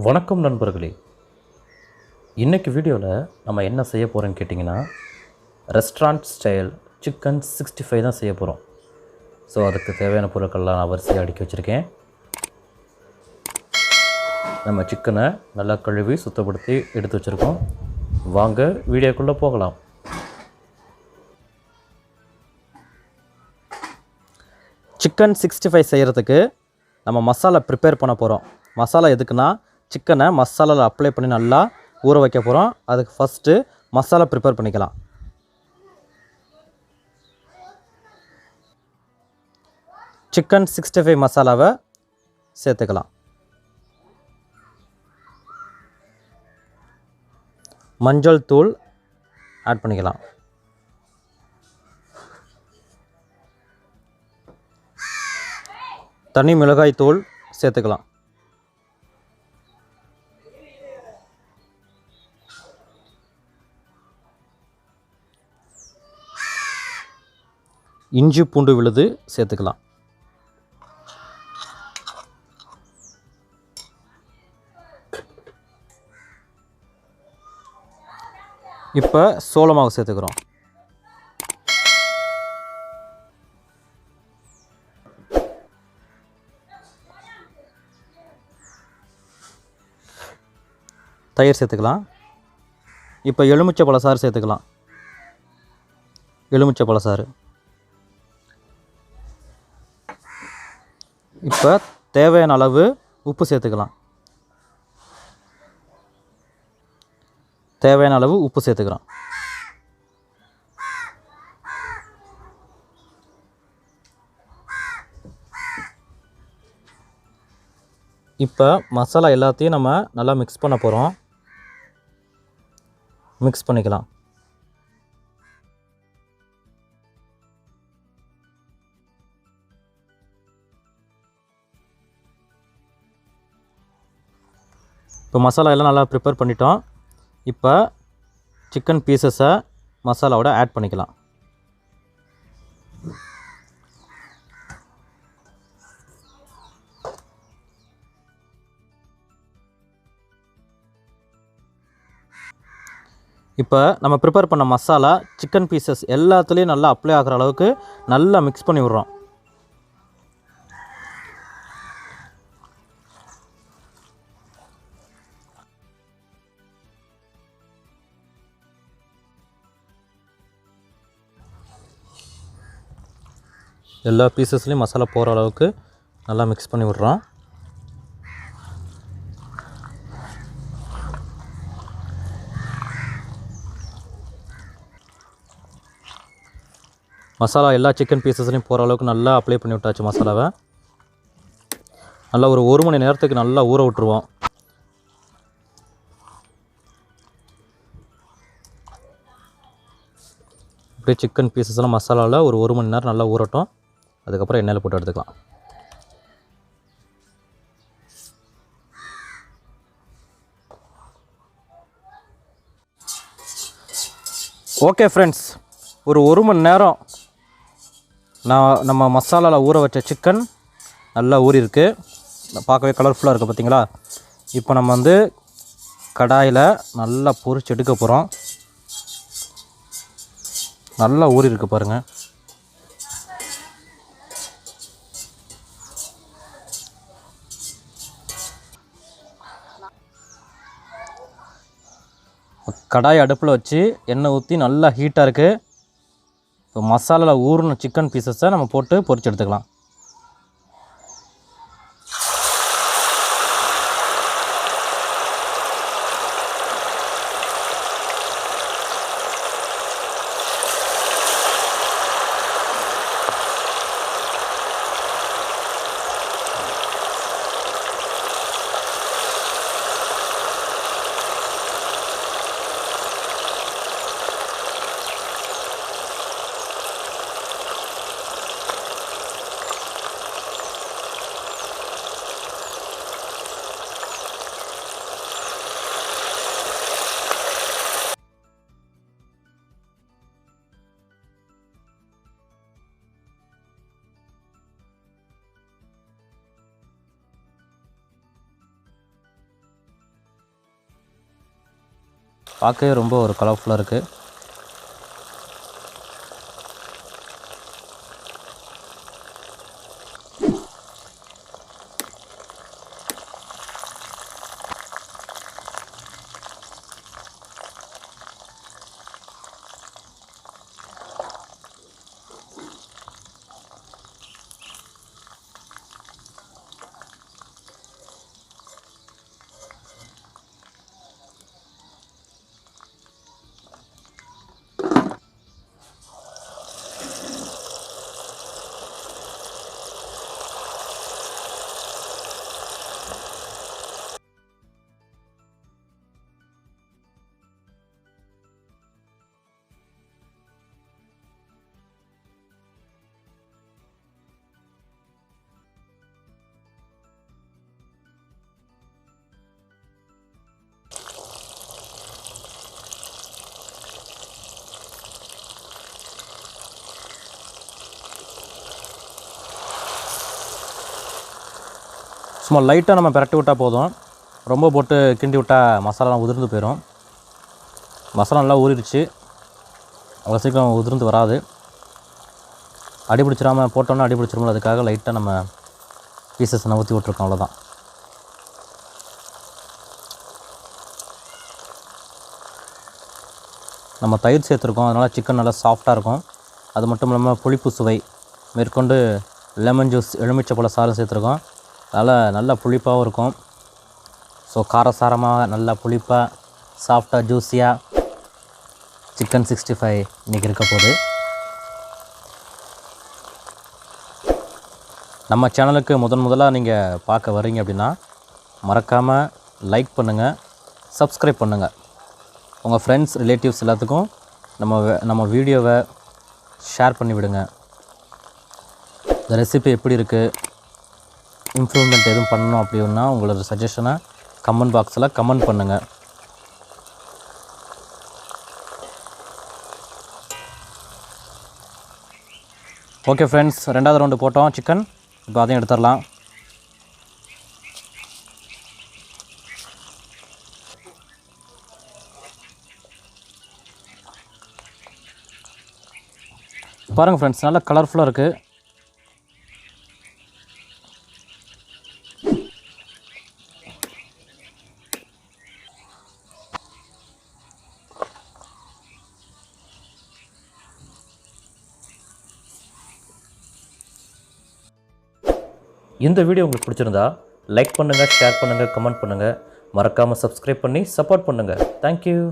வணக்கம் நண்பர்களே. இன்றைக்கி வீடியோவில் நம்ம என்ன செய்ய போகிறோன்னு கேட்டிங்கன்னா, ரெஸ்டாரண்ட் ஸ்டைல் சிக்கன் 65 தான் செய்ய போகிறோம். ஸோ அதுக்கு தேவையான பொருட்கள்லாம் நான் வரிசையாக அடுக்கி வச்சுருக்கேன். நம்ம சிக்கனை நல்லா கழுவி சுத்தப்படுத்தி எடுத்து வச்சுருக்கோம். வாங்க வீடியோக்குள்ளே போகலாம். சிக்கன் 65 செய்கிறதுக்கு நம்ம மசாலா ப்ரிப்பேர் பண்ண போகிறோம். மசாலா எதுக்குன்னா, சிக்கனை மசாலாவில் அப்ளை பண்ணி நல்லா ஊற வைக்க போகிறோம். அதுக்கு ஃபஸ்ட்டு மசாலா ப்ரிப்பேர் பண்ணிக்கலாம். சிக்கன் 65 மசாலாவை சேர்த்துக்கலாம். மஞ்சள் தூள் ஆட் பண்ணிக்கலாம். தனி மிளகாய் தூள் சேர்த்துக்கலாம். இஞ்சி பூண்டு விழுது சேர்த்துக்கலாம். இப்போ சோள மாவு சேர்த்துக்கிறோம். தயிர் சேர்த்துக்கலாம். இப்போ எலுமிச்சை பழசாறு சேர்த்துக்கலாம். எலுமிச்சை பழசாறு. இப்போ தேவையான அளவு உப்பு சேர்த்துக்கலாம். தேவையான அளவு உப்பு சேர்த்துக்கிறோம். இப்போ மசாலா எல்லாத்தையும் நம்ம நல்லா மிக்ஸ் பண்ண போகிறோம். மிக்ஸ் பண்ணிக்கலாம். இப்போ மசாலா எல்லாம் நல்லா ப்ரிப்பேர் பண்ணிட்டோம். இப்போ சிக்கன் பீசஸை மசாலாவோட ஆட் பண்ணிக்கலாம். இப்போ நம்ம ப்ரிப்பேர் பண்ண மசாலா சிக்கன் பீசஸ் எல்லாத்துலேயும் நல்லா அப்ளை ஆகிற அளவுக்கு நல்லா மிக்ஸ் பண்ணி விட்றோம். எல்லா பீசஸ்லேயும் மசாலா போகிற அளவுக்கு நல்லா மிக்ஸ் பண்ணி விட்றோம். மசாலா எல்லா சிக்கன் பீசஸ்லையும் போகிற அளவுக்கு நல்லா அப்ளை பண்ணி விட்டாச்சு. மசாலாவை நல்லா ஒரு 1 மணி நேரத்துக்கு நல்லா ஊற விட்டுருவோம். அப்படியே சிக்கன் பீசஸ்லாம் மசாலாவில் ஒரு 1 மணி நேரம் நல்லா ஊறட்டும். அதுக்கப்புறம் எண்ணெயில் போட்டு எடுத்துக்கலாம். ஓகே ஃப்ரெண்ட்ஸ், ஒரு 1 மணி நேரம் நம்ம மசாலாவில் ஊற வச்ச சிக்கன் நல்லா ஊறிருக்கு. பார்க்கவே கலர்ஃபுல்லாக இருக்குது பார்த்தீங்களா. இப்போ நம்ம கடாயில் நல்லா பொரிச்சு எடுக்க போகிறோம். நல்லா ஊறிருக்கு பாருங்கள். கடாய் அடுப்பில் வச்சு எண்ணெய் ஊற்றி நல்லா ஹீட்டாக இருக்குது. இப்போ மசாலாவில் ஊறின சிக்கன் பீசஸை நம்ம போட்டு பொரிச்சு எடுத்துக்கலாம். பார்க்கவே ரொம்ப ஒரு கலர்ஃபுல்லாக இருக்குது. சும்மா லைட்டாக நம்ம பிரட்டி விட்டால் போதும். ரொம்ப போட்டு கிண்டி விட்டால் மசாலாலாம் உதிர்ந்து போயிடும். மசாலா நல்லா ஊறிடுச்சு, அவ்வளோ சீக்கிரம் உதிர்ந்து வராது. அடி பிடிச்சிடாமல் போட்டோன்னா அடி பிடிச்சிருமோ, அதுக்காக லைட்டாக நம்ம பீசஸ் ஊற்றி விட்ருக்கோம், அவ்வளோதான். நம்ம தயிர் சேர்த்துருக்கோம், அதனால் சிக்கன் நல்லா சாஃப்டாக இருக்கும். அது மட்டும் இல்லாமல் புளிப்பு சுவை மேற்கொண்டு லெமன் ஜூஸ் எலுமிச்சை சாறு சேர்த்துருக்கோம், அதனால் நல்லா புளிப்பாகவும் இருக்கும். ஸோ காரசாரமாக நல்லா புளிப்பாக சாஃப்டாக ஜூஸியாக சிக்கன் 65 இன்றைக்கி இருக்க போகுது. நம்ம சேனலுக்கு முதலாக நீங்கள் பார்க்க வரீங்க அப்படின்னா மறக்காமல் லைக் பண்ணுங்கள், சப்ஸ்கிரைப் பண்ணுங்கள். உங்கள் ஃப்ரெண்ட்ஸ் ரிலேட்டிவ்ஸ் எல்லாத்துக்கும் நம்ம வீடியோவை ஷேர் பண்ணி விடுங்க. இந்த ரெசிபி எப்படி இருக்குது, இம்ப்ரூவ்மெண்ட் எதுவும் பண்ணணும் அப்படின்னா உங்களோட சஜஷனை கமெண்ட் பாக்ஸில் கமெண்ட் பண்ணுங்கள். ஓகே ஃப்ரெண்ட்ஸ், 2வது ரவுண்டு போட்டோம் சிக்கன். இப்போ அதையும் எடுத்துடலாம். பாருங்கள் ஃப்ரெண்ட்ஸ், நல்லா கலர்ஃபுல்லாக இருக்குது. இந்த வீடியோ உங்களுக்கு பிடிச்சிருந்தா லைக் பண்ணுங்கள், ஷேர் பண்ணுங்கள், கமெண்ட் பண்ணுங்கள். மறக்காமல் சப்ஸ்கிரைப் பண்ணி சப்போர்ட் பண்ணுங்கள். தேங்க்யூ.